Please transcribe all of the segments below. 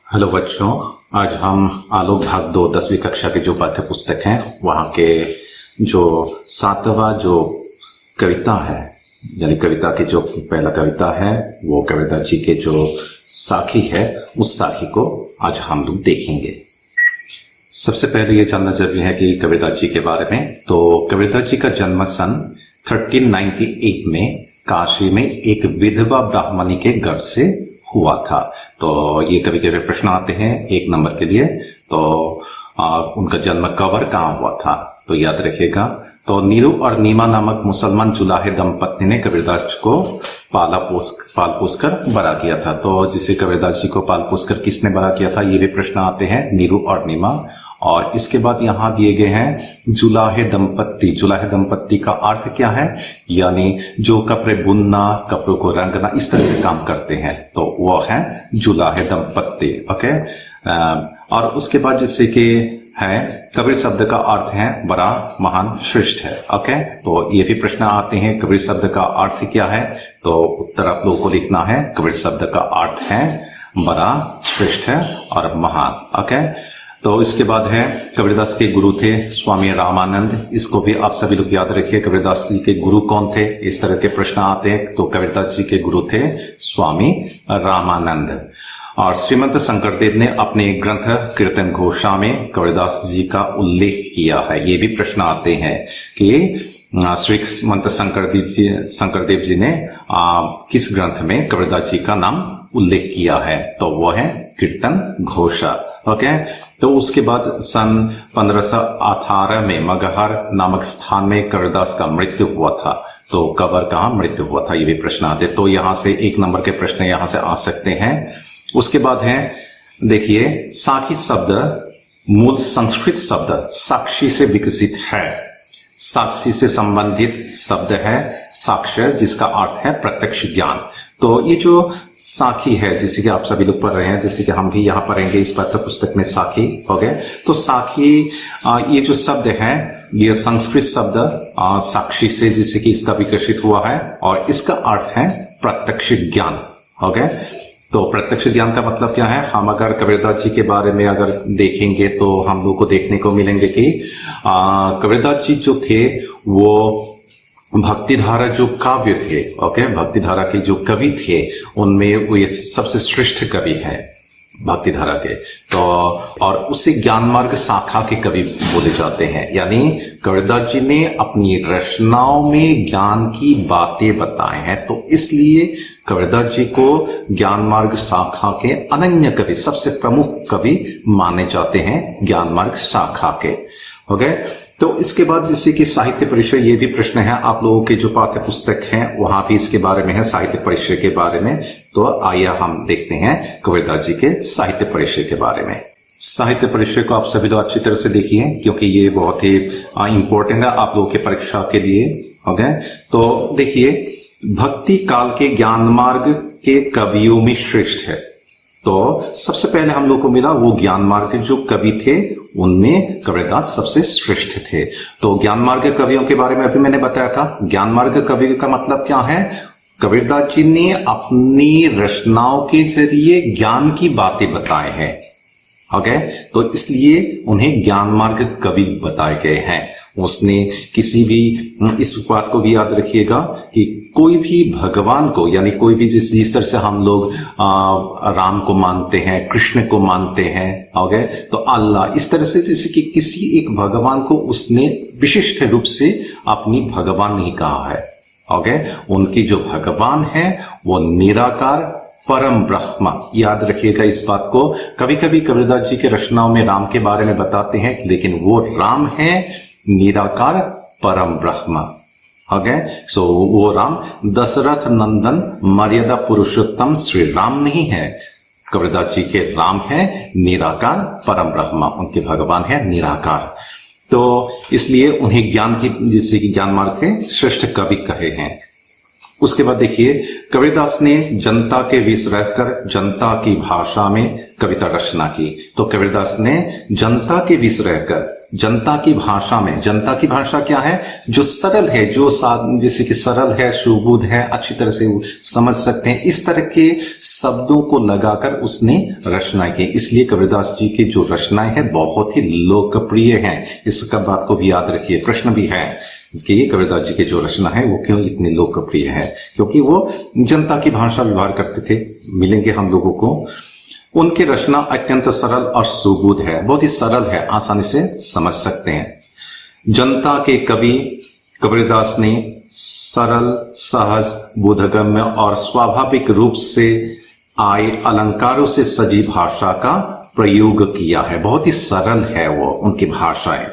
Hello बच्चों, आज हम आलोक भाग 2 10वीं कक्षा के जो पाठ्य पुस्तक हैं वहाँ के जो 7वां जो कविता है, यानी कविता की जो पहला कविता है वो कबीरदास जी के जो साखी है उस साखी को आज हम लोग देखेंगे। सबसे पहले ये जानना जरूरी है कि कबीरदास जी के बारे में। तो कबीरदास जी का जन्म सन 1398 में काशी में एक विधवा ब्राह्मणी के घर से हुआ था। तो ये कभी कभी प्रश्न आते हैं 1 नंबर के लिए। तो उनका जन्म कब और कहाँ हुआ था, तो याद रखिएगा। तो नीरू और नीमा नामक मुसलमान जुलाहे दंपत्ति ने कबीरदास को पाल पोस कर बड़ा किया था। तो जिसे कबीरदास जी को पाल पोस कर किसने बड़ा किया था, ये भी प्रश्न आते हैं, नीरू और नीमा। और इसके बाद यहाँ दिए गए हैं जुलाहे दंपत्ति। जुलाहे दंपत्ति का अर्थ क्या है, यानी जो कपड़े बुनना, कपड़ों को रंगना, इस तरह से काम करते हैं, तो वो है जुलाहे दंपत्ति। ओके। और उसके बाद जैसे कि है कबीर शब्द का अर्थ है बड़ा, महान, श्रेष्ठ है। ओके। तो ये भी प्रश्न आते हैं कबीर शब्द का अर्थ क्या है, तो उत्तर आप लोगों को लिखना है। कबीर शब्द का अर्थ है बड़ा, श्रेष्ठ है और महान। ओके। तो इसके बाद है कबीरदास के गुरु थे स्वामी रामानंद। इसको भी आप सभी लोग याद रखिए, कबीरदास जी के गुरु कौन थे, इस तरह के प्रश्न आते हैं। तो कबीरदास जी के गुरु थे स्वामी रामानंद। और श्रीमंत शंकरदेव ने अपने ग्रंथ कीर्तन घोषा में कबीरदास जी का उल्लेख किया है। ये भी प्रश्न आते हैं कि श्रीमंत शंकरदेव जी ने किस ग्रंथ में कबीरदास जी का नाम उल्लेख किया है, तो वो है कीर्तन घोषा। ओके। तो उसके बाद सन 1518 में मगहर नामक स्थान में कबीरदास का मृत्यु हुआ था। तो कब और कहाँ मृत्यु हुआ था, ये भी प्रश्न आते। तो यहाँ से 1 नंबर के प्रश्न यहाँ से आ सकते हैं। उसके बाद है देखिए, साखी शब्द मूल संस्कृत शब्द साक्षी से विकसित है। साक्षी से संबंधित शब्द है साक्ष्य, जिसका अर्थ है प्रत्यक्ष ज्ञान। तो ये जो साखी है, जैसे कि आप सभी लोग पढ़ रहे हैं, जैसे कि हम भी यहाँ पढ़ेंगे इस पाठ्य पुस्तक में साखी। हो गए। तो साखी ये जो शब्द है ये संस्कृत शब्द साक्षी से, जैसे कि इसका विकसित हुआ है, और इसका अर्थ है प्रत्यक्ष ज्ञान। हो गए। तो प्रत्यक्ष ज्ञान का मतलब क्या है, हम अगर कबीरदास जी के बारे में अगर देखेंगे तो हम लोग को देखने को मिलेंगे कि कबीरदास जी जो थे वो भक्तिधारा जो काव्य थे, ओके, भक्तिधारा के जो कवि थे उनमें वो ये सबसे श्रेष्ठ कवि है भक्तिधारा के। तो और उसे ज्ञान मार्ग शाखा के कवि बोले जाते हैं। यानी कबीरदास जी ने अपनी रचनाओं में ज्ञान की बातें बताए हैं, तो इसलिए कबीरदास जी को ज्ञान मार्ग शाखा के अनन्य कवि, सबसे प्रमुख कवि माने जाते हैं ज्ञान मार्ग शाखा के। हो गए। तो इसके बाद जैसे कि साहित्य परिचय, ये भी प्रश्न है आप लोगों के जो पाठ्य पुस्तक हैं वहां भी इसके बारे में है, साहित्य परिचय के बारे में। तो आइए हम देखते हैं कबीरदास जी के साहित्य परिचय के बारे में। साहित्य परिचय को आप सभी लोग अच्छी तरह से देखिए, क्योंकि ये बहुत ही इंपॉर्टेंट है आप लोगों के परीक्षा के लिए। हो गए। तो देखिए, भक्ति काल के ज्ञान मार्ग के कवियों में श्रेष्ठ है। तो सबसे पहले हम लोग को मिला वो ज्ञान मार्ग के जो कवि थे उनमें कबीरदास सबसे श्रेष्ठ थे। तो ज्ञान मार्ग कवियों के बारे में अभी मैंने बताया था। ज्ञान मार्ग कवि का मतलब क्या है, कबीरदास जी ने अपनी रचनाओं के जरिए ज्ञान की बातें बताए हैं। ओके। तो इसलिए उन्हें ज्ञान मार्ग कवि बताए गए हैं। उसने किसी भी, इस बात को भी याद रखिएगा कि कोई भी भगवान को, यानी कोई भी जिस तरह से हम लोग राम को मानते हैं, कृष्ण को मानते हैं, ओके, तो अल्लाह, इस तरह से जैसे कि किसी एक भगवान को उसने विशिष्ट रूप से अपनी भगवान नहीं कहा है। ओके। उनकी जो भगवान है वो निराकार परम ब्रह्म, याद रखिएगा इस बात को। कभी कभी कबीरदास जी के रचनाओं में राम के बारे में बताते हैं, लेकिन वो राम है निराकार परम ब्रह्म। ओके। सो वो राम दशरथ नंदन मर्यादा पुरुषोत्तम श्री राम नहीं है, कबीरदास जी के राम है निराकार परम ब्रह्म, उनके भगवान है निराकार। तो इसलिए उन्हें ज्ञान की, जैसे कि ज्ञान मार्ग के श्रेष्ठ कवि कहे हैं। उसके बाद देखिए, कबीरदास ने जनता के बीच रहकर जनता की भाषा में कविता रचना की। तो कबीरदास ने जनता के बीच रहकर जनता की भाषा में, जनता की भाषा क्या है, जो सरल है, जो जैसे कि सरल है, सुबोध है, अच्छी तरह से समझ सकते हैं, इस तरह के शब्दों को लगाकर उसने रचनाएं की। इसलिए कबीरदास जी की जो रचनाएं हैं बहुत ही लोकप्रिय हैं। इसका बात को भी याद रखिए, प्रश्न भी है कि ये कबीरदास जी की जो रचना है वो क्यों इतनी लोकप्रिय है, क्योंकि वो जनता की भाषा व्यवहार करते थे। मिलेंगे हम लोगों को। उनकी रचना अत्यंत सरल और सुबोध है, बहुत ही सरल है, आसानी से समझ सकते हैं। जनता के कवि कबीरदास ने सरल, सहज, बोधगम्य और स्वाभाविक रूप से आए अलंकारों से सजी भाषा का प्रयोग किया है। बहुत ही सरल है वो उनकी भाषाएं।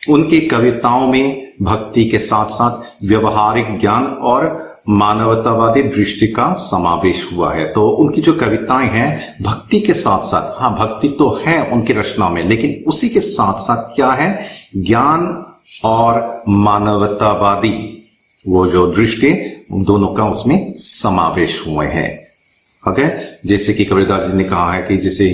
उनकी कविताओं में भक्ति के साथ साथ व्यवहारिक ज्ञान और मानवतावादी दृष्टि का समावेश हुआ है। तो उनकी जो कविताएं हैं भक्ति के साथ साथ, हाँ भक्ति तो है उनकी रचना में, लेकिन उसी के साथ साथ क्या है, ज्ञान और मानवतावादी वो जो दृष्टि, दोनों का उसमें समावेश हुए हैं। ओके, जैसे कि कबीरदास जी ने कहा है कि जैसे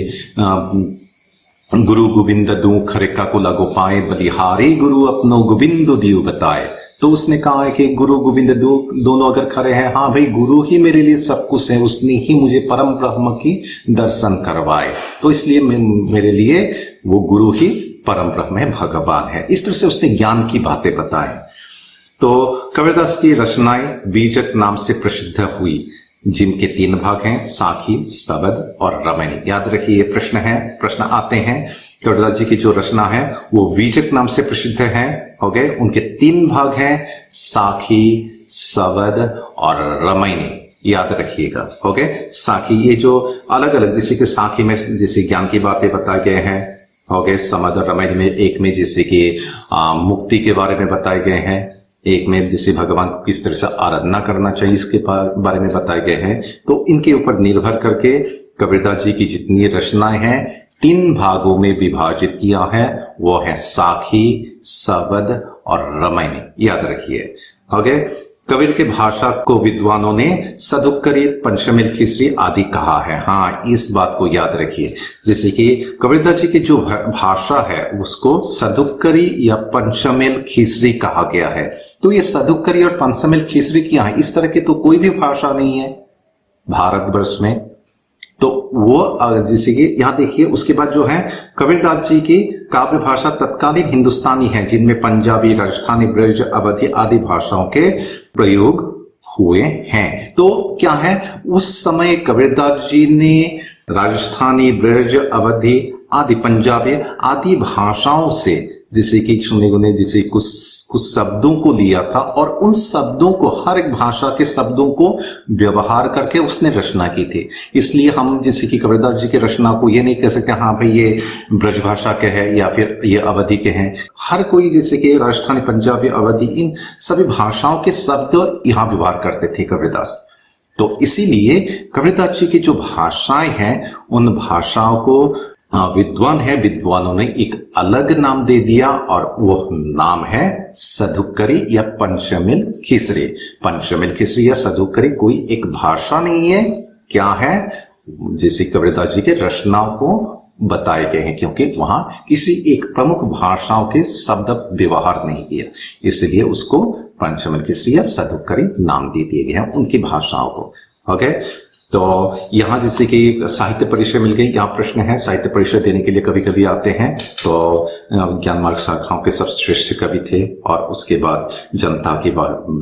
गुरु गोविंद दू खरेका को लगो पाए, बलिहारी गुरु अपनो गोविंद दियो बताए। तो उसने कहा है कि गुरु गोविंद दोनों अगर खड़े हैं, हाँ भाई गुरु ही मेरे लिए सब कुछ है, उसने ही मुझे परम ब्रह्म की दर्शन करवाए, तो इसलिए मेरे लिए वो गुरु ही परम ब्रह्म है, भगवान है। इस तरह से उसने ज्ञान की बातें बताएं। तो कबीरदास की रचनाएं बीजक नाम से प्रसिद्ध हुई, जिनके 3 भाग हैं, साखी, सबद और रमणी। याद रखिए ये प्रश्न आते हैं। कबीरदास जी की जो रचना है वो बीजक नाम से प्रसिद्ध है। हो गए, उनके 3 भाग हैं, साखी, सबद और रमणी। याद रखिएगा। हो गए, साखी ये जो अलग अलग, जैसे कि साखी में जैसे ज्ञान की बातें बताए गए हैं, हो गए, समद और रमणी में एक में जैसे कि मुक्ति के बारे में बताए गए हैं, एक में जैसे भगवान को किस तरह से आराधना करना चाहिए इसके बारे में बताए गए हैं। तो इनके ऊपर निर्भर करके कबीरदास जी की जितनी रचनाएं हैं 3 भागों में विभाजित किया है, वो है साखी, सबद और रमणी। याद रखिए। ओके, कबीर की भाषा को विद्वानों ने सदुक्करी, पंचमेल, खीसरी आदि कहा है। हाँ, इस बात को याद रखिए। जैसे कि कबीरदास जी की जो भाषा है उसको सदुक्करी या पंचमेल, खीसरी कहा गया है। तो ये सदुक्करी और पंचमेल, खीसरी क्या है, इस तरह की तो कोई भी भाषा नहीं है भारतवर्ष में। तो वो जैसे कि यहां देखिए, उसके बाद जो है कबीरदास जी की काव्य भाषा तत्कालीन हिंदुस्तानी है, जिनमें पंजाबी, राजस्थानी, ब्रज, अवधी आदि भाषाओं के प्रयोग हुए हैं। तो क्या है, उस समय कबीरदास जी ने राजस्थानी, ब्रज, अवधी आदि, पंजाबी आदि भाषाओं से जैसे कि सुनने को ने जैसे कुछ शब्दों को लिया था और उन शब्दों को, हर एक भाषा के शब्दों को व्यवहार करके उसने रचना की थी। इसलिए हम जैसे कि कबीरदास जी की रचना को ये नहीं कह सकते हाँ भाई ये ब्रज भाषा के हैं या फिर ये अवधि के हैं। हर कोई जैसे कि राजस्थानी, पंजाबी, अवधि, इन सभी भाषाओं के शब्द यहाँ व्यवहार करते थे कबीरदास। तो इसीलिए कबीरदास जी की जो भाषाएं हैं उन भाषाओं को विद्वान है, विद्वानों ने एक अलग नाम दे दिया और वो नाम है सदुक्करी या पंचमेल, खीसरी। पंचमेल, खीसरी या सदुक्करी कोई एक भाषा नहीं है, क्या है, जैसे कबीरदास जी के रचनाओं को बताए गए हैं, क्योंकि वहां किसी एक प्रमुख भाषाओं के शब्द व्यवहार नहीं किया, इसलिए उसको पंचमेल, खीसरी या सदुक्करी नाम दे दिए गए हैं उनकी भाषाओं को। ओके, तो यहाँ जैसे कि साहित्य परिचय मिल गई। यहाँ प्रश्न है, साहित्य परिचय देने के लिए कभी कभी आते हैं। तो ज्ञान मार्ग शाखाओं के सब श्रेष्ठ कवि थे और उसके बाद जनता की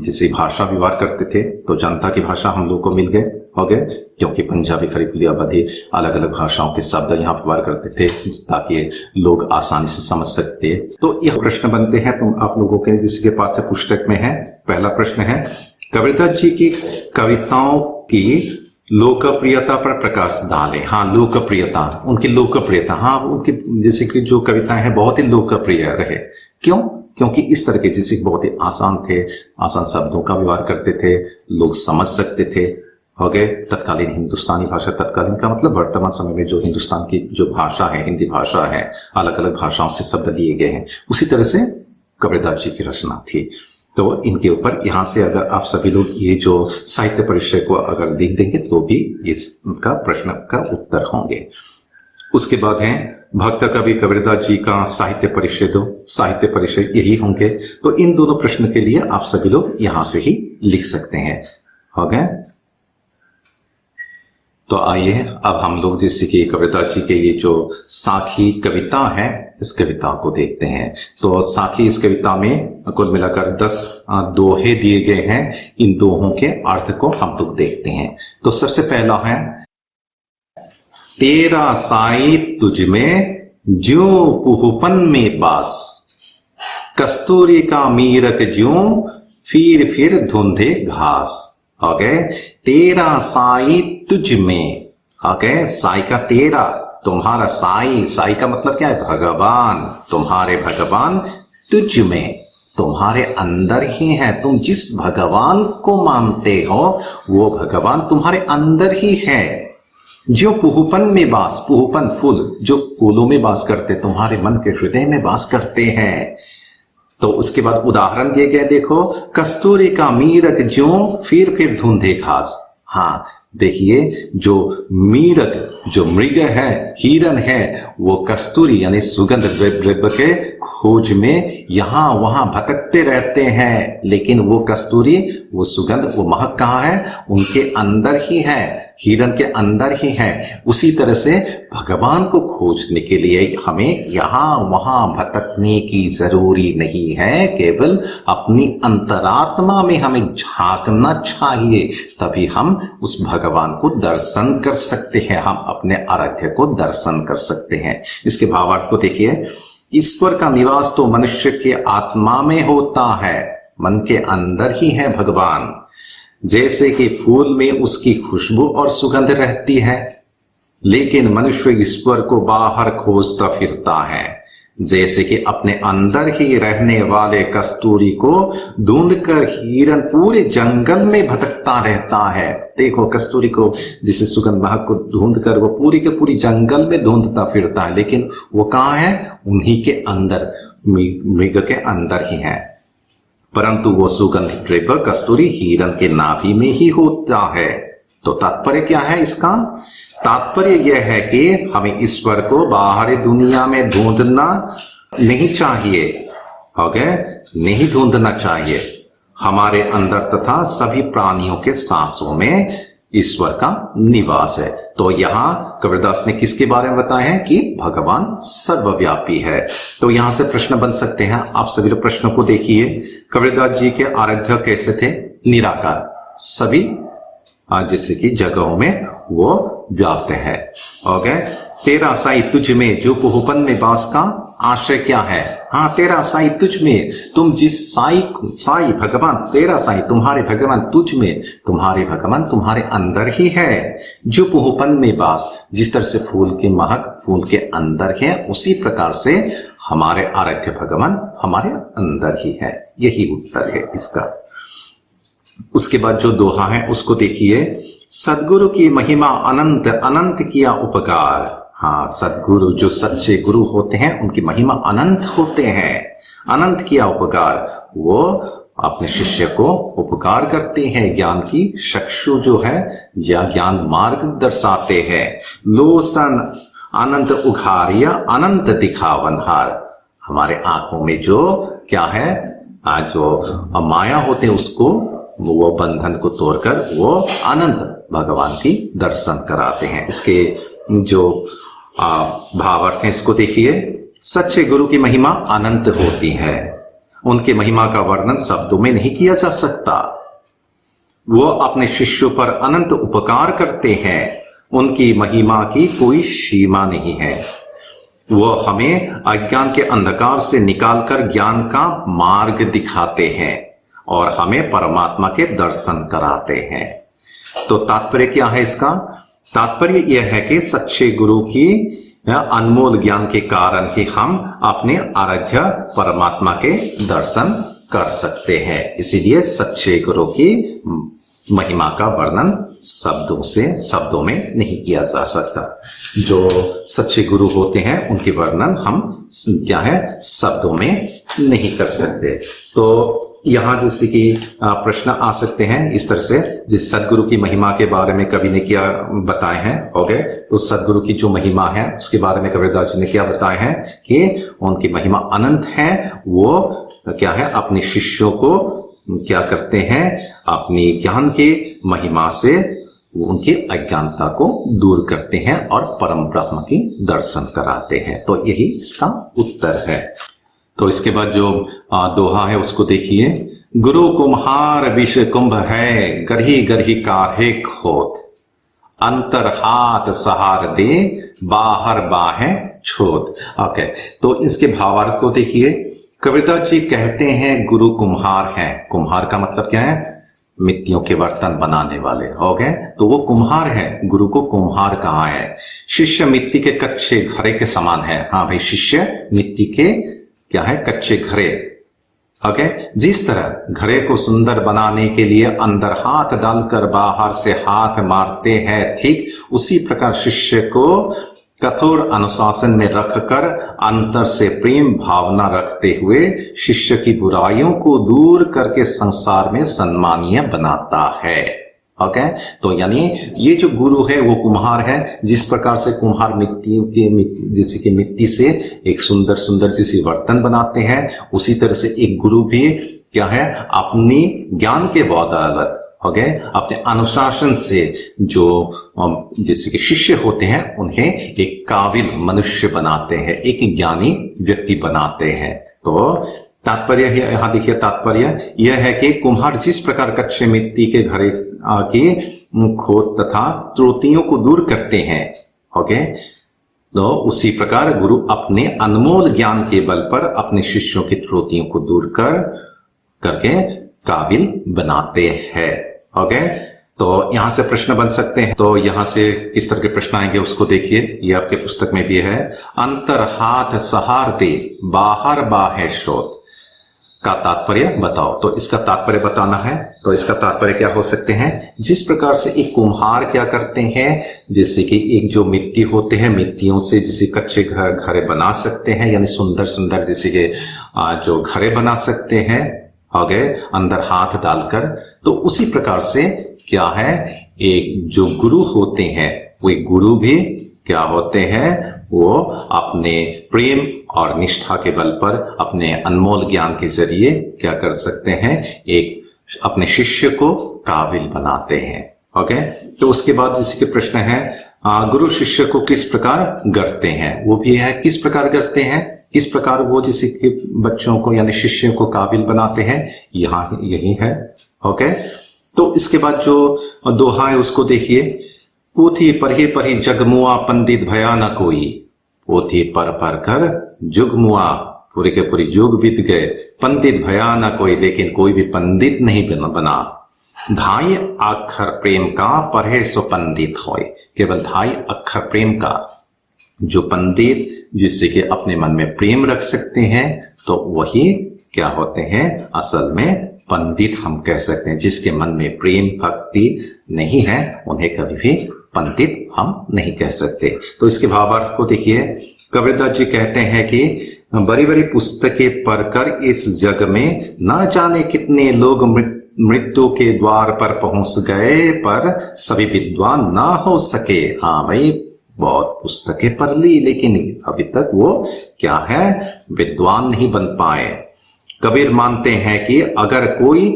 जैसे भाषा व्यवहार करते थे, तो जनता की भाषा हम लोग को मिल गए, हो गए, क्योंकि पंजाबी, खरीकुली, अवधी अलग अलग भाषाओं के शब्द यहाँ व्यवहार करते थे ताकि लोग आसानी से समझ सकते। तो यह प्रश्न बनते हैं तो आप लोगों के जैसे कि पाठ्य पुस्तक में है। पहला प्रश्न है, कबीरदास जी की कविताओं की लोकप्रियता पर प्रकाश डालें। हाँ, लोकप्रियता, उनकी लोकप्रियता, हाँ उनकी जैसे कि जो कविताएं हैं बहुत ही लोकप्रिय रहे। क्यों? क्योंकि इस तरह के जैसे बहुत ही आसान थे, आसान शब्दों का व्यवहार करते थे, लोग समझ सकते थे। हो गए, तत्कालीन हिंदुस्तानी भाषा, तत्कालीन का मतलब वर्तमान समय में जो हिंदुस्तान की जो भाषा है, हिंदी भाषा है, अलग अलग भाषाओं से शब्द लिए गए हैं, उसी तरह से कबीरदास जी की रचना थी। तो इनके ऊपर यहाँ से अगर आप सभी लोग ये जो साहित्य परिचय को अगर देख देंगे तो भी इसका प्रश्न का उत्तर होंगे। उसके बाद है भक्त कवि कबीरदास जी का साहित्य परिचय यही होंगे। तो इन दोनों प्रश्न के लिए आप सभी लोग यहां से ही लिख सकते हैं। हो गए। तो आइए अब हम लोग जैसे कि कबीरदास जी के ये जो साखी कविता है इस कविता को देखते हैं। तो साखी इस कविता में कुल मिलाकर 10 दोहे दिए गए हैं। इन दोहों के अर्थ को हम लोग देखते हैं। तो सबसे पहला है, तेरा साई तुझ में ज्यों पुहुपन में बास, कस्तूरी का मीरक ज्यों फिर धुंधे घास। हो गए। तेरा साई तुझ में, हो गए, साई का तेरा, तुम्हारा साई का मतलब क्या है? भगवान, तुम्हारे भगवान तुझ में, तुम्हारे अंदर ही है। तुम जिस भगवान को मानते हो वो भगवान तुम्हारे अंदर ही है। जो पुहुपन में वास, पुहुपन फूल जो फूलों में वास करते, तुम्हारे मन के हृदय में वास करते हैं। तो उसके बाद उदाहरण दिए गए, देखो, कस्तूरी का मीरक ज्यों फिर धुंधे घास। हाँ देखिए, जो मीरक, जो मृग है, हिरन है, वो कस्तूरी यानी सुगंध द्रव्य के खोज में यहां वहां भटकते रहते हैं, लेकिन वो कस्तूरी, वो सुगंध, वो महक कहाँ है? उनके अंदर ही है, हिरन के अंदर ही है। उसी तरह से भगवान को खोजने के लिए हमें यहां वहां भटकने की जरूरी नहीं है, केवल अपनी अंतरात्मा में हमें झांकना चाहिए, तभी हम उस भगवान को दर्शन कर सकते हैं, हम अपने आराध्य को दर्शन कर सकते हैं। इसके भावार्थ को देखिए, ईश्वर का निवास तो मनुष्य के आत्मा में होता है, मन के अंदर ही है भगवान। जैसे कि फूल में उसकी खुशबू और सुगंध रहती है, लेकिन मनुष्य ईश्वर को बाहर खोजता फिरता है। जैसे कि अपने अंदर ही रहने वाले कस्तूरी को ढूंढकर हिरन पूरे जंगल में भटकता रहता है। देखो, कस्तूरी को, जिसे सुगंध महक को ढूंढकर वो पूरी के पूरी जंगल में ढूंढता फिरता है, लेकिन वो कहाँ है? उन्हीं के अंदर, मृग के अंदर ही है। परंतु वो सुगंध द्रव्य कस्तूरी हिरन के नाभि में ही होता है। तो तात्पर्य क्या है इसका? तात्पर्य यह है कि हमें ईश्वर को बाहरी दुनिया में ढूंढना नहीं चाहिए। हो गए? नहीं ढूंढना चाहिए। हमारे अंदर तथा सभी प्राणियों के सांसों में ईश्वर का निवास है। तो यहां कबीरदास ने किसके बारे में बताया है? कि भगवान सर्वव्यापी है। तो यहां से प्रश्न बन सकते हैं। आप सभी लोग प्रश्नों को देखिए। कबीरदास जी के आराध्य कैसे थे? निराकार, सभी जैसे कि जगहों में वो व्याप्त है। हो गए? तेरा साई तुझ में, जो पुहुपन में वास का आशय क्या है? हाँ, तेरा साई तुझ में, तुम जिस साई भगवान, तेरा साई तुम्हारे भगवान तुझ में, तुम्हारे भगवान तुम्हारे अंदर ही है। जो पुहुपन में वास, जिस तरह से फूल के महक फूल के अंदर है, उसी प्रकार से हमारे आराध्य भगवान हमारे अंदर ही है। यही उत्तर है इसका। उसके बाद जो दोहा है उसको देखिए। सदगुरु की महिमा अनंत, अनंत किया उपकार। हाँ, सदगुरु जो सच्चे गुरु होते हैं उनकी महिमा अनंत होते हैं। अनंत किया उपकार, वो अपने शिष्य को उपकार करते हैं, ज्ञान की चक्षु जो है या ज्ञान मार्ग दर्शाते हैं। लोसन अनंत उघारिया अनंत दिखावनहार। हमारे आंखों में जो क्या है, जो माया होते हैं उसको, वो बंधन को तोड़कर वो अनंत भगवान की दर्शन कराते हैं। इसके जो भावार्थ है इसको देखिए। सच्चे गुरु की महिमा अनंत होती है, उनकी महिमा का वर्णन शब्दों में नहीं किया जा सकता। वो अपने शिष्यों पर अनंत उपकार करते हैं, उनकी महिमा की कोई सीमा नहीं है। वो हमें अज्ञान के अंधकार से निकालकर ज्ञान का मार्ग दिखाते हैं और हमें परमात्मा के दर्शन कराते हैं। तो तात्पर्य क्या है इसका? तात्पर्य यह है कि सच्चे गुरु की अनमोल ज्ञान के कारण ही हम अपने आराध्य परमात्मा के दर्शन कर सकते हैं। इसीलिए सच्चे गुरु की महिमा का वर्णन शब्दों में नहीं किया जा सकता। जो सच्चे गुरु होते हैं उनके वर्णन हम क्या है शब्दों में नहीं कर सकते। तो यहाँ जैसे कि प्रश्न आ सकते हैं इस तरह से, जिस सदगुरु की महिमा के बारे में कवि ने क्या बताए हैं, हो गए। तो सदगुरु की जो महिमा है उसके बारे में कबीरदास जी ने क्या बताए हैं कि उनकी महिमा अनंत है। वो क्या है, अपने शिष्यों को क्या करते हैं, अपनी ज्ञान के महिमा से उनकी अज्ञानता को दूर करते हैं और परम ब्रह्म की दर्शन कराते हैं। तो यही इसका उत्तर है। तो इसके बाद जो दोहा है उसको देखिए। गुरु कुम्हार विष कुंभ है, गरही गरही काहे खोत, अंतर हाथ सहार दे, बाहर बाहें छोत। ओके, तो इसके भावार्थ को देखिए। कबीरदास जी कहते हैं गुरु कुम्हार हैं। कुम्हार का मतलब क्या है, मिट्टियों के बर्तन बनाने वाले, हो गए। तो वो कुम्हार है, गुरु को कुम्हार कहा है। शिष्य मिट्टी के कच्चे घड़े के समान है। हाँ भाई, शिष्य मिट्टी के क्या है, कच्चे घड़े। ओके, जिस तरह घड़े को सुंदर बनाने के लिए अंदर हाथ डालकर बाहर से हाथ मारते हैं, ठीक उसी प्रकार शिष्य को कठोर अनुशासन में रखकर अंतर से प्रेम भावना रखते हुए शिष्य की बुराइयों को दूर करके संसार में सम्मानीय बनाता है। ओके, तो यानी ये जो गुरु है वो कुम्हार है। जिस प्रकार से कुम्हार जैसे कि मिट्टी से एक सुंदर सुंदर जैसे बर्तन बनाते हैं, उसी तरह से एक गुरु भी क्या है, अपनी ज्ञान के बदौलत, हो गए, अपने अनुशासन से जो जैसे कि शिष्य होते हैं उन्हें एक काबिल मनुष्य बनाते हैं, एक ज्ञानी व्यक्ति बनाते हैं। तो तात्पर्य यहाँ देखिए, तात्पर्य यह है कि कुम्हार जिस प्रकार कच्चे मिट्टी के घड़े की खोट तथा त्रुटियों को दूर करते हैं, ओके, तो उसी प्रकार गुरु अपने अनमोल ज्ञान के बल पर अपने शिष्यों की त्रुटियों को दूर करके काबिल बनाते हैं। ओके, तो यहां से प्रश्न बन सकते हैं। तो यहां से किस तरह के प्रश्न आएंगे उसको देखिए। ये आपके पुस्तक में भी है। अंतर हाथ सहार दे, बाहर बाहे शोध का तात्पर्य बताओ। तो इसका तात्पर्य बताना है। तो इसका तात्पर्य क्या हो सकते हैं, जिस प्रकार से एक कुम्हार क्या करते हैं, जैसे कि एक जो मिट्टी होते हैं, मिट्टियों से जैसे कच्चे घड़े बना सकते हैं, यानी सुंदर सुंदर जैसे कि जो घड़े बना सकते हैं, हो गए, अंदर हाथ डालकर। तो उसी प्रकार से क्या है, एक जो गुरु होते हैं, वो गुरु भी क्या होते हैं, वो अपने प्रेम और निष्ठा के बल पर अपने अनमोल ज्ञान के जरिए क्या कर सकते हैं, एक अपने शिष्य को काबिल बनाते हैं। ओके, तो उसके बाद जिसके प्रश्न है, गुरु शिष्य को किस प्रकार गढ़ते हैं, वो भी है किस प्रकार गढ़ते हैं, किस प्रकार वो जैसे कि बच्चों को यानी शिष्यों को काबिल बनाते हैं, यहाँ यही है। ओके, तो इसके बाद जो दोहा है उसको देखिए। पोथी पढ़ी जगमुआ पंडित भया न कोई, पोथी पढ़ कर जुगमुआ, पूरे के पूरे युग बीत गए, पंडित भया न कोई, लेकिन कोई भी पंडित नहीं बना। ढाई अक्षर प्रेम का पढ़े सो पंडित होय, केवल ढाई अक्षर प्रेम का जो पंडित जिससे कि अपने मन में प्रेम रख सकते हैं, तो वही क्या होते हैं, असल में पंडित हम कह सकते हैं। जिसके मन में प्रेम भक्ति नहीं है उन्हें कभी भी पंडित हम नहीं कह सकते। तो इसके भावार्थ को देखिए। कबीरदास जी कहते हैं कि बड़ी बड़ी पुस्तकें पढ़कर इस जग में न जाने कितने लोग मृत्यु के द्वार पर पहुंच गए, पर सभी विद्वान ना हो सके। हाँ भाई, बहुत पुस्तकें पढ़ ली लेकिन अभी तक वो क्या है, विद्वान नहीं बन पाए। कबीर मानते हैं कि अगर कोई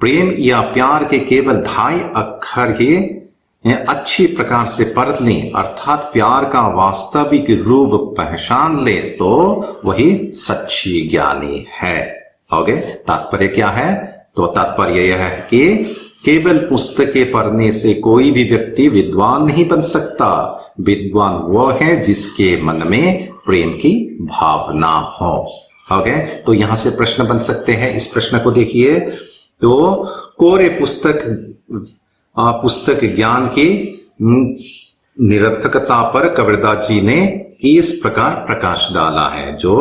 प्रेम या प्यार के केवल ढाई अक्षर ही अच्छी प्रकार से पढ़ लें, अर्थात प्यार का वास्तविक रूप पहचान ले, तो वही सच्ची ज्ञानी है। ओके, तात्पर्य क्या है, तो तात्पर्य यह है कि केवल पुस्तकें पढ़ने से कोई भी व्यक्ति विद्वान नहीं बन सकता। विद्वान वो है जिसके मन में प्रेम की भावना हो। ओके, तो यहां से प्रश्न बन सकते हैं। इस प्रश्न को देखिए। तो कोरे पुस्तक ज्ञान की निरर्थकता पर कबीरदास जी ने किस प्रकार प्रकाश डाला है। जो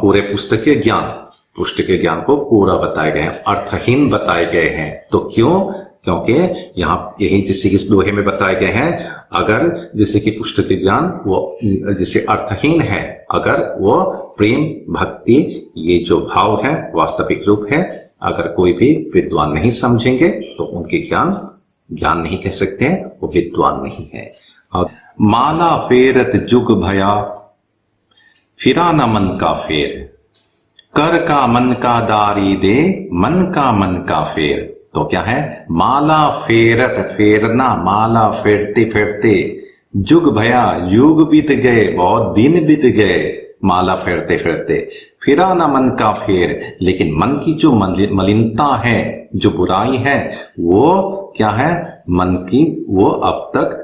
पूरे पुस्तक के ज्ञान को पूरा बताए गए हैं, अर्थहीन बताए गए हैं। तो क्यों, क्योंकि यहाँ यही जैसे इस दोहे में बताए गए हैं, अगर जैसे कि पुस्तक ज्ञान वो जैसे अर्थहीन है, अगर वो प्रेम भक्ति ये जो भाव है वास्तविक रूप है, अगर कोई भी विद्वान नहीं समझेंगे तो उनके ज्ञान नहीं कह सकते हैं, वो विद्वान नहीं है। और माला फेरत जुग भया फिरा न मन का फेर, कर का मन का दारी दे मन का फेर। तो क्या है, माला फेरत, फेरना, माला फेरते फेरते, जुग भया, युग बीत गए, बहुत दिन बीत गए माला फेरते फेरते, फिरा ना मन का फेर, लेकिन मन की जो मलिनता है, जो बुराई है, वो क्या है, मन की वो अब तक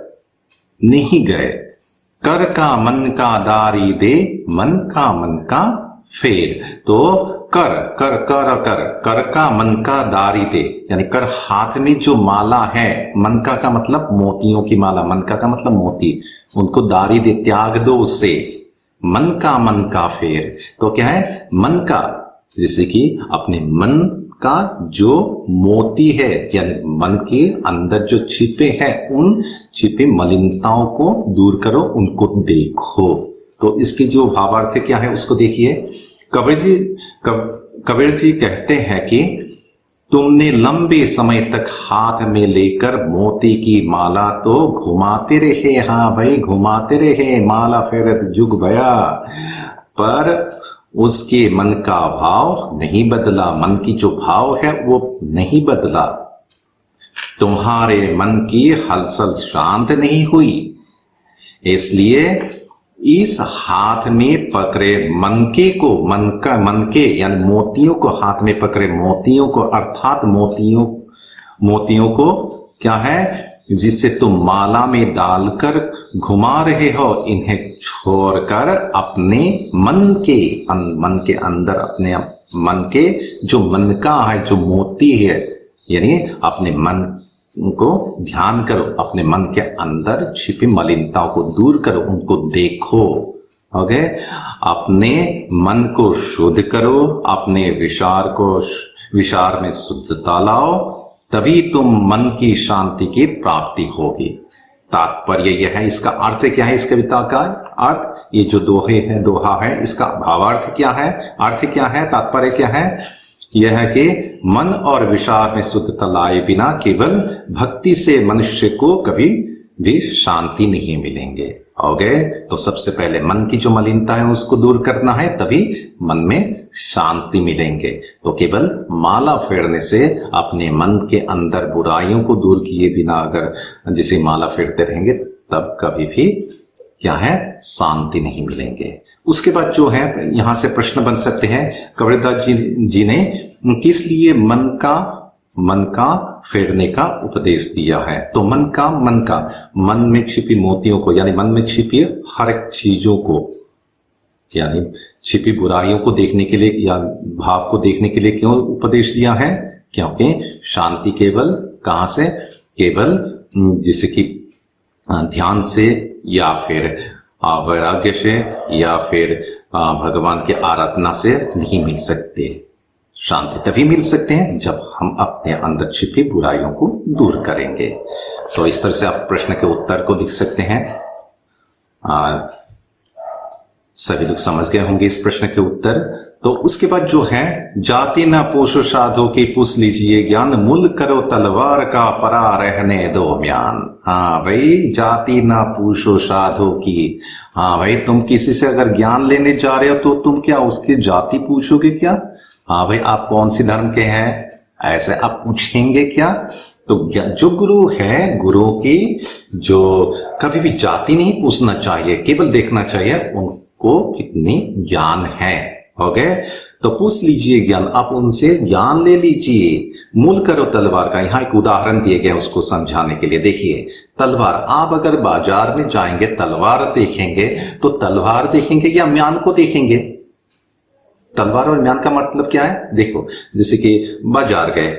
नहीं गए। कर का मन का दारी दे मन का फेर। तो कर कर कर कर कर का मन का दारी दे, यानी कर हाथ में जो माला है, मन का मतलब मोतियों की माला, मन का मतलब मोती, उनको दारी दे, त्याग दो उससे, मन का फेर। तो क्या है, मन का, जैसे कि अपने मन का जो मोती है, यानी मन के अंदर जो छिपे हैं, उन छिपे मलिनताओं को दूर करो, उनको देखो। तो इसकी जो भावार्थ क्या है उसको देखिए। कबीर जी कहते हैं कि तुमने लंबे समय तक हाथ में लेकर मोती की माला तो घुमाते रहे, हाँ भाई घुमाते रहे, माला फेरत जुग भया, पर उसके मन का भाव नहीं बदला, मन की जो भाव है वो नहीं बदला, तुम्हारे मन की हलचल शांत नहीं हुई। इसलिए इस हाथ में पकड़े मनके को, मन के यानी मोतियों को हाथ में पकड़े, मोतियों को अर्थात मोतियों को क्या है, जिसे तुम माला में डालकर घुमा रहे हो, इन्हें छोड़कर अपने मन के अंदर, अपने मन के जो मन का है, जो मोती है, यानी अपने मन को ध्यान करो, अपने मन के अंदर छिपी मलिनताओं को दूर करो, उनको देखो। ओके, अपने मन को शुद्ध करो, अपने विचार में शुद्धता लाओ, तभी तुम मन की शांति की प्राप्ति होगी। तात्पर्य यह है, इसका अर्थ क्या है, इस कविता का अर्थ, ये जो दोहा है, इसका भावार्थ क्या है, अर्थ क्या है, तात्पर्य क्या है, यह है कि मन और विचार में शुद्धता लाए बिना केवल भक्ति से मनुष्य को कभी भी शांति नहीं मिलेंगे। ओके, तो सबसे पहले मन की जो मलिनता है उसको दूर करना है, तभी मन में शांति मिलेंगे। तो केवल माला फेरने से, अपने मन के अंदर बुराइयों को दूर किए बिना अगर जिसे माला फेरते रहेंगे, तब कभी भी क्या है, शांति नहीं मिलेंगे। उसके बाद जो है, यहां से प्रश्न बन सकते हैं, कबीरदास जी ने किस लिए मन का फेरने का उपदेश दिया है। तो मन में छिपी मोतियों को, यानी मन में छिपी हर एक चीजों को, यानी छिपी बुराइयों को देखने के लिए या भाव को देखने के लिए क्यों उपदेश दिया है, क्योंकि शांति केवल कहां से, केवल जैसे कि ध्यान से या फिर वैराग्य से या फिर भगवान की आराधना से नहीं मिल सकते। शांति तभी मिल सकते हैं जब हम अपने अंदर छिपी बुराइयों को दूर करेंगे। तो इस तरह से आप प्रश्न के उत्तर को लिख सकते हैं। सभी लोग समझ गए होंगे इस प्रश्न के उत्तर। तो उसके बाद जो है, जाति न पूछो साधो की पूछ लीजिए ज्ञान, मूल करो तलवार का परा रहने दो म्यान। हाँ भाई, जाति ना पूछो साधो की। हाँ भाई, तुम किसी से अगर ज्ञान लेने जा रहे हो तो तुम क्या उसकी जाति पूछोगे क्या? हाँ भाई, आप कौन सी धर्म के हैं, ऐसे आप पूछेंगे क्या? तो जो गुरु है, गुरु की जो कभी भी जाति नहीं पूछना चाहिए, केवल देखना चाहिए उनको कितनी ज्ञान है। ओके, तो पूछ लीजिए ज्ञान, आप उनसे ज्ञान ले लीजिए। मूल करो तलवार का, यहाँ एक उदाहरण दिए गए उसको समझाने के लिए। देखिए, तलवार, आप अगर बाजार में जाएंगे तलवार देखेंगे तो तलवार देखेंगे या म्यान को देखेंगे? तलवार और म्यान का मतलब क्या है? देखो, जैसे कि बाजार गए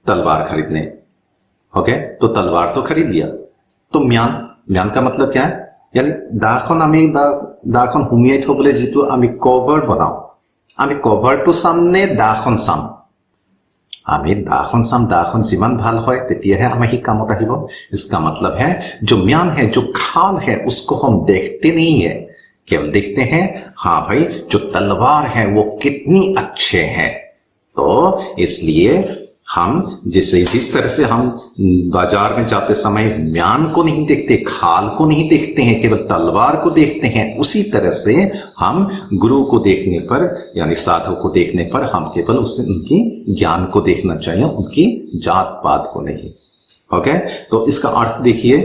तलवार खरीदने, ओके, तो तलवार तो खरीद लिया, तो म्यान का मतलब क्या है? यानी दाखन आमी दाखन হুমিয়াই থবলৈ যেটো আমি কভার বনাও, আমি কভারটো সামনে দাখন চাম, আমি दाखन साम, दाखन जिमान ভাল হয় তেতিয়াহে আমি ही कामत আহিব। इसका मतलब है जो म्यान है, जो खाल है, उसको हम देखते नहीं है, केवल देखते हैं हाँ भाई जो तलवार है वो कितनी अच्छे हैं। तो इसलिए हम जिस तरह से हम बाजार में जाते समय म्यान को नहीं देखते, खाल को नहीं देखते हैं, केवल तलवार को देखते हैं, उसी तरह से हम गुरु को देखने पर यानी साधु को देखने पर हम केवल उनकी ज्ञान को देखना चाहिए, उनकी जात पात को नहीं। ओके, तो इसका अर्थ देखिए,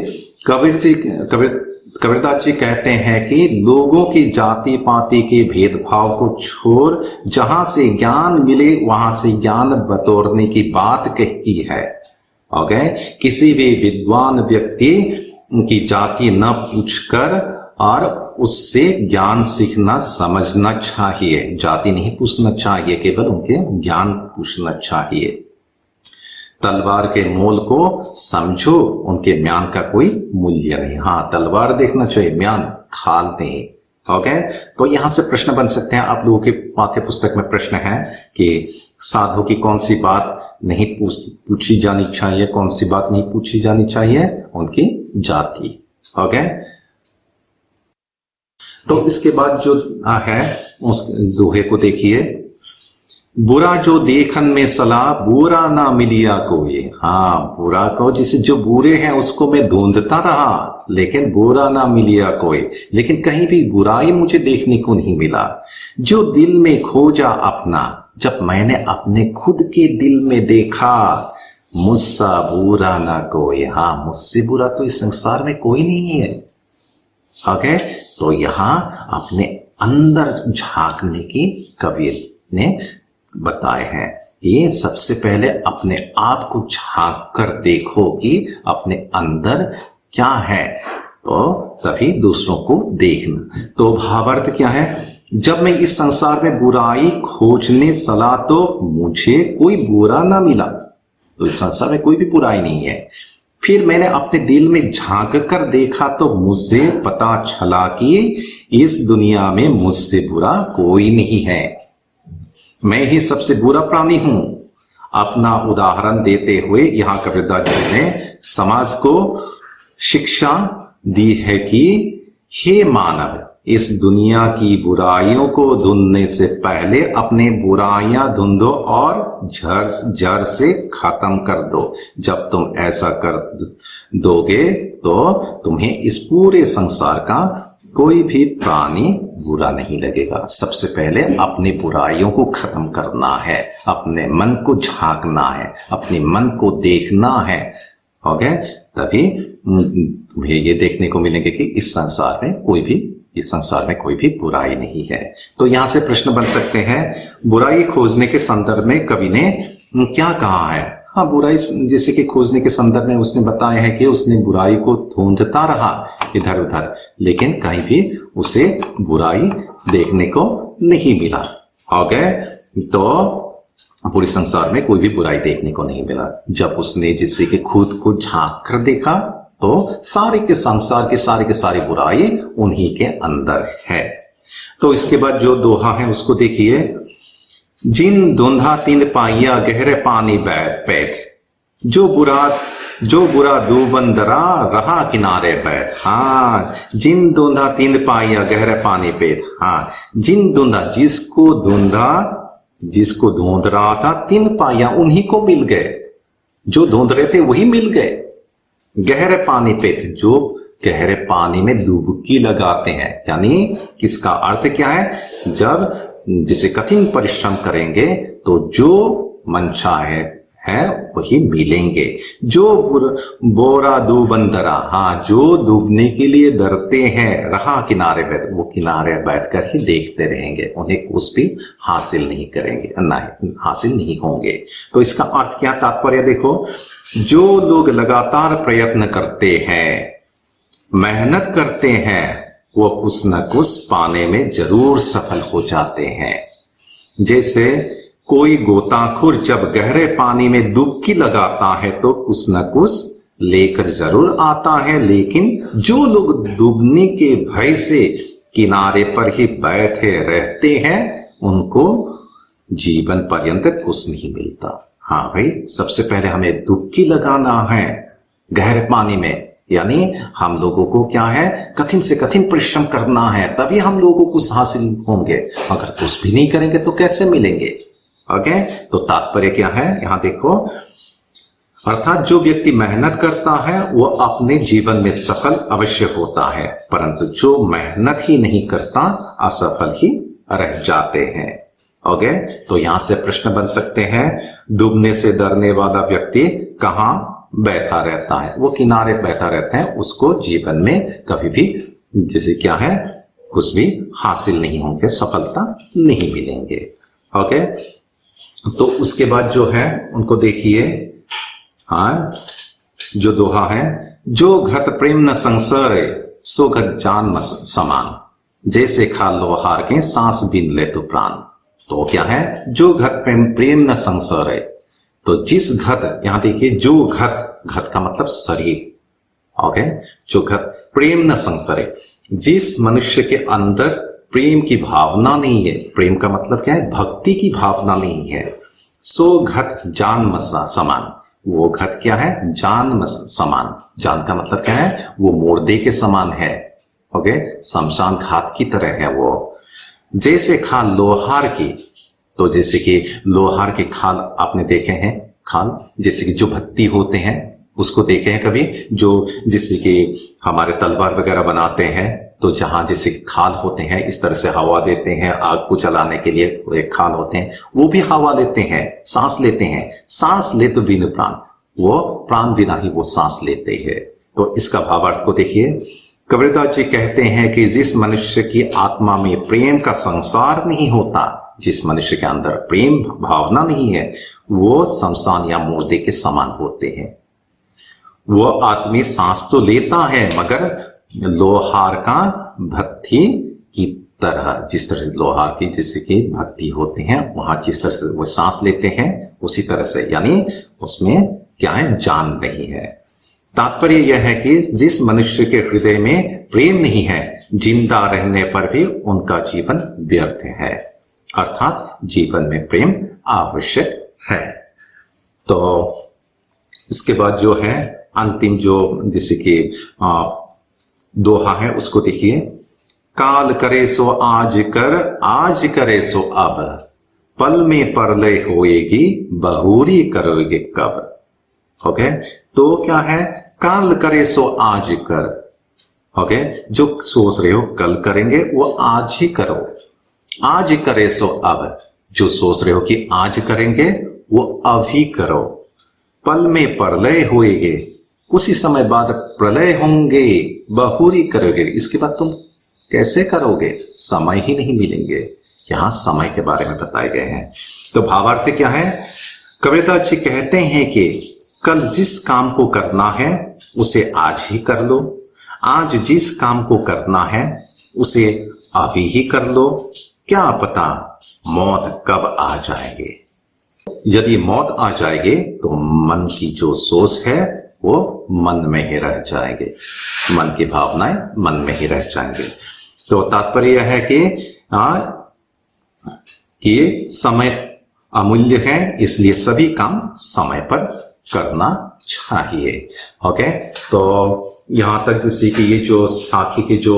कबीरदास जी कहते हैं कि लोगों की जाति पाति के भेदभाव को छोड़ जहां से ज्ञान मिले वहां से ज्ञान बटोरने की बात कहती है। ओके, किसी भी विद्वान व्यक्ति की जाति न पूछकर और उससे ज्ञान सीखना समझना चाहिए। जाति नहीं पूछना चाहिए, केवल उनके ज्ञान पूछना चाहिए। तलवार के मोल को समझो, उनके म्यान का कोई मूल्य नहीं। हाँ, तलवार देखना चाहिए, म्यान खाल नहीं। ओके, तो यहां से प्रश्न बन सकते हैं। आप लोगों के पाठ्य पुस्तक में प्रश्न है कि साधु की कौन सी बात नहीं पूछी जानी चाहिए, कौन सी बात नहीं पूछी जानी चाहिए, उनकी जाति। ओके, तो इसके बाद जो है उस दोहे को देखिए, बुरा जो देखन में सलाह बुरा ना मिलिया कोई। हाँ, बुरा को जिसे जो बुरे हैं उसको मैं ढूंढता रहा लेकिन बुरा ना मिलिया कोई, लेकिन कहीं भी बुराई मुझे देखने को नहीं मिला। जो दिल में खोजा अपना, जब मैंने अपने खुद के दिल में देखा, मुझसा बुरा ना कोई। हाँ, मुझसे बुरा तो इस संसार में कोई नहीं है। ओके, तो यहां अपने अंदर झांकने की कबीर ने बताए हैं। ये सबसे पहले अपने आप को झांक कर देखो कि अपने अंदर क्या है, तो तभी दूसरों को देखना। तो भावार्थ क्या है, जब मैं इस संसार में बुराई खोजने चला तो मुझे कोई बुरा ना मिला। तो इस संसार में कोई भी बुराई नहीं है। फिर मैंने अपने दिल में झांक कर देखा तो मुझे पता चला कि इस दुनिया में मुझसे बुरा कोई नहीं है, मैं ही सबसे बुरा प्राणी हूं। अपना उदाहरण देते हुए यहां कबीरदास जी ने समाज को शिक्षा दी है कि हे मानव, इस दुनिया की बुराइयों को ढूंढने से पहले अपने बुराइयां ढूंढो और जड़ से खत्म कर दो। जब तुम ऐसा कर दोगे तो तुम्हें इस पूरे संसार का कोई भी प्राणी बुरा नहीं लगेगा। सबसे पहले अपनी बुराइयों को खत्म करना है, अपने मन को झांकना है, अपने मन को देखना है। ओके, तभी तुम्हें ये देखने को मिलेंगे कि इस संसार में कोई भी बुराई नहीं है। तो यहां से प्रश्न बन सकते हैं, बुराई खोजने के संदर्भ में कवि ने क्या कहा है। हाँ, बुराई जैसे कि खोजने के संदर्भ में उसने बताया है कि उसने बुराई को ढूंढता रहा इधर उधर, लेकिन कहीं भी उसे बुराई देखने को नहीं मिला। ओके, तो पूरे संसार में कोई भी बुराई देखने को नहीं मिला। जब उसने जैसे कि खुद को झांक कर देखा तो सारे के संसार के सारी बुराई उन्हीं के अंदर है। तो इसके बाद जो दोहा है उसको देखिए, जिन धुंधा तीन पाइया गहरे पानी पैठ, जो बुरा दूबंदरा रहा किनारे बैठ। हाँ, जिन धुंधा तीन पाइया गहरे पानी पेट। हाँ, जिन धुंधा जिसको ढूंढ रहा था, तीन पाइया उन्हीं को मिल गए, जो ढूंढ रहे थे वही मिल गए। गहरे पानी पेट, जो गहरे पानी में डुबकी लगाते हैं, यानी किसका अर्थ क्या है, जब जिसे कठिन परिश्रम करेंगे तो जो मन चाहे है वही मिलेंगे। जो बोरा दूबंदरा, हाँ, जो डूबने के लिए डरते हैं, रहा किनारे बैठ, वो किनारे बैठकर ही देखते रहेंगे, उन्हें कुछ भी हासिल नहीं करेंगे, हासिल नहीं होंगे। तो इसका अर्थ क्या, तात्पर्य देखो, जो लोग लगातार प्रयत्न करते हैं, मेहनत करते हैं, वो कुछ न कुछ पाने में जरूर सफल हो जाते हैं। जैसे कोई गोताखोर जब गहरे पानी में डुबकी लगाता है तो कुछ न कुछ लेकर जरूर आता है, लेकिन जो लोग डूबने के भय से किनारे पर ही बैठे रहते हैं उनको जीवन पर्यंत कुछ नहीं मिलता। हाँ भाई, सबसे पहले हमें डुबकी लगाना है गहरे पानी में, यानी हम लोगों को क्या है, कठिन से कठिन परिश्रम करना है, तभी हम लोगों को कुछ हासिल होंगे। अगर कुछ भी नहीं करेंगे तो कैसे मिलेंगे। ओके, तो तात्पर्य क्या है यहां देखो, अर्थात जो व्यक्ति मेहनत करता है वो अपने जीवन में सफल अवश्य होता है, परंतु जो मेहनत ही नहीं करता असफल ही रह जाते हैं। ओके, तो यहां से प्रश्न बन सकते हैं, डूबने से डरने वाला व्यक्ति कहां बैठा रहता है? वो किनारे बैठा रहता है, उसको जीवन में कभी भी जैसे क्या है कुछ भी हासिल नहीं होंगे, सफलता नहीं मिलेंगे। ओके, तो उसके बाद जो है उनको देखिए, हाँ, जो दोहा है, जो घत प्रेम न संसरे सो घत जान न समान, जैसे खा लोहार के सांस बिन ले तो प्राण। तो क्या है, जो घत प्रेम न संसरे, तो जिस घत, यहां देखिए जो घत, घत का मतलब शरीर। ओके, जो घत प्रेम न संसरे, जिस मनुष्य के अंदर प्रेम की भावना नहीं है, प्रेम का मतलब क्या है, भक्ति की भावना नहीं है, सो घत जान समान, वो घट क्या है, जान समान। जान का मतलब क्या है, वो मुर्दे के समान है। ओके, शमशान घाट की तरह है वो। जैसे खाल लोहार की, तो जैसे कि लोहार के खाल आपने देखे हैं, खाल जैसे कि जो भत्ती होते हैं उसको देखे हैं कभी, जो जैसे कि हमारे तलवार वगैरह बनाते हैं, तो जहां जैसे खाल होते हैं इस तरह से हवा देते हैं आग को जलाने के लिए, एक खाल होते हैं, वो भी हवा लेते हैं, सांस लेते हैं। सांस ले तो बिन प्राण, वो प्राण बिना ही वो सांस लेते हैं। तो इसका भावार्थ को देखिए, कबीरदास जी कहते हैं कि जिस मनुष्य की आत्मा में प्रेम का संसार नहीं होता, जिस मनुष्य के अंदर प्रेम भावना नहीं है, वो शमशान या मुर्दे के समान होते हैं। वो आदमी सांस तो लेता है मगर लोहार का भट्ठी की तरह, जिस तरह लोहार की जैसे कि भट्ठी होते हैं वहां जिस तरह से वो सांस लेते हैं उसी तरह से, यानी उसमें क्या है, जान नहीं है। तात्पर्य यह है कि जिस मनुष्य के हृदय में प्रेम नहीं है, जिंदा रहने पर भी उनका जीवन व्यर्थ है, अर्थात जीवन में प्रेम आवश्यक है। तो इसके बाद जो है अंतिम जो जैसे कि दोहा है उसको देखिए, काल करे सो आज कर, आज करे सो अब, पल में परलय होएगी, बहुरी करोगे कब। ओके, तो क्या है, काल करे सो आज कर। ओके, जो सोच रहे हो कल करेंगे वो आज ही करो, आज करे सो अब, जो सोच रहे हो कि आज करेंगे वो अभी करो। पल में प्रलय होएगे, कुछ ही समय बाद प्रलय होंगे, बहुरी करोगे, इसके बाद तुम कैसे करोगे, समय ही नहीं मिलेंगे। यहां समय के बारे में बताए गए हैं। तो भावार्थ क्या है, कबीरदास जी कहते हैं कि कल जिस काम को करना है उसे आज ही कर लो, आज जिस काम को करना है उसे अभी ही कर लो, क्या पता मौत कब आ जाएंगे। यदि मौत आ जाएगी तो मन की जो सोच है वो मन में ही रह जाएंगे, मन की भावनाएं मन में ही रह जाएंगे। तो तात्पर्य यह है कि ये समय अमूल्य है, इसलिए सभी काम समय पर करना चाहिए। ओके, तो यहां तक जैसे कि ये जो साखी के जो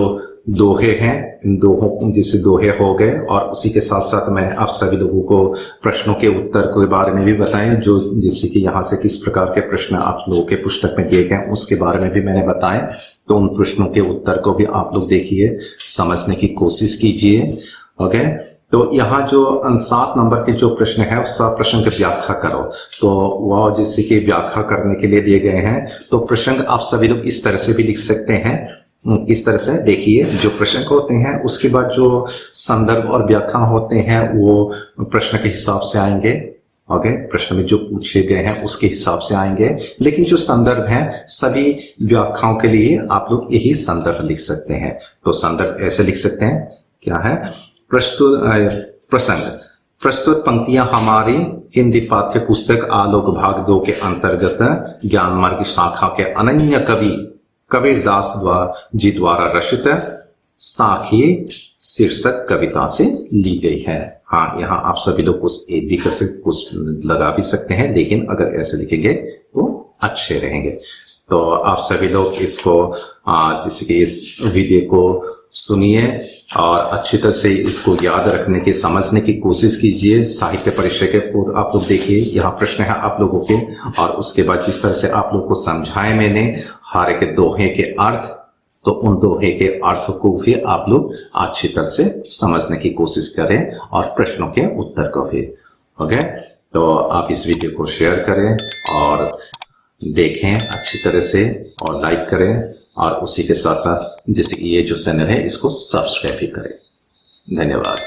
दोहे हैं, इन दोहों जैसे दोहे हो गए, और उसी के साथ साथ मैं आप सभी लोगों को प्रश्नों के उत्तर के बारे में भी बताएं, जो जैसे कि यहाँ से किस प्रकार के प्रश्न आप लोगों के पुस्तक में दिए गए उसके बारे में भी मैंने बताए। तो उन प्रश्नों के उत्तर को भी आप लोग देखिए, समझने की कोशिश कीजिए। ओके, तो यहाँ जो 7 नंबर के जो प्रश्न है उस प्रश्न की व्याख्या करो, तो वह जैसे कि व्याख्या करने के लिए दिए गए हैं। तो प्रश्न आप सभी लोग इस तरह से भी लिख सकते हैं, इस तरह से देखिए, जो प्रश्न होते हैं उसके बाद जो संदर्भ और व्याख्या होते हैं वो प्रश्न के हिसाब से आएंगे। ओके, प्रश्न में जो पूछे गए हैं उसके हिसाब से आएंगे, लेकिन जो संदर्भ है सभी व्याख्याओं के लिए आप लोग यही संदर्भ लिख सकते हैं। तो संदर्भ ऐसे लिख सकते हैं, क्या है, प्रस्तुत पंक्तियां हमारी हिंदी पाठ्य पुस्तक आलोक भाग 2 के अंतर्गत ज्ञान मार्ग शाखा के अनन्य कवि कबीरदास जी द्वारा रचित साखी शीर्षक कविता से ली गई है। हाँ, यहाँ आप सभी लोग कुछ एक भी कर सकते, कुछ लगा भी सकते हैं, लेकिन अगर ऐसे लिखेंगे तो अच्छे रहेंगे। तो आप सभी लोग इसको जैसे कि इस वीडियो को सुनिए और अच्छी तरह से इसको याद रखने की, समझने की कोशिश कीजिए। साहित्य परिचय के आप लोग देखिए, यहाँ प्रश्न है आप लोगों के, और उसके बाद जिस तरह से आप लोग को समझाए मैंने हर एक दोहे के अर्थ, तो उन दोहे के अर्थ को भी आप लोग अच्छी तरह से समझने की कोशिश करें और प्रश्नों के उत्तर को भी। ओके, तो आप इस वीडियो को शेयर करें और देखें अच्छी तरह से और लाइक करें, और उसी के साथ साथ जैसे कि ये जो चैनल है इसको सब्सक्राइब भी करें। धन्यवाद।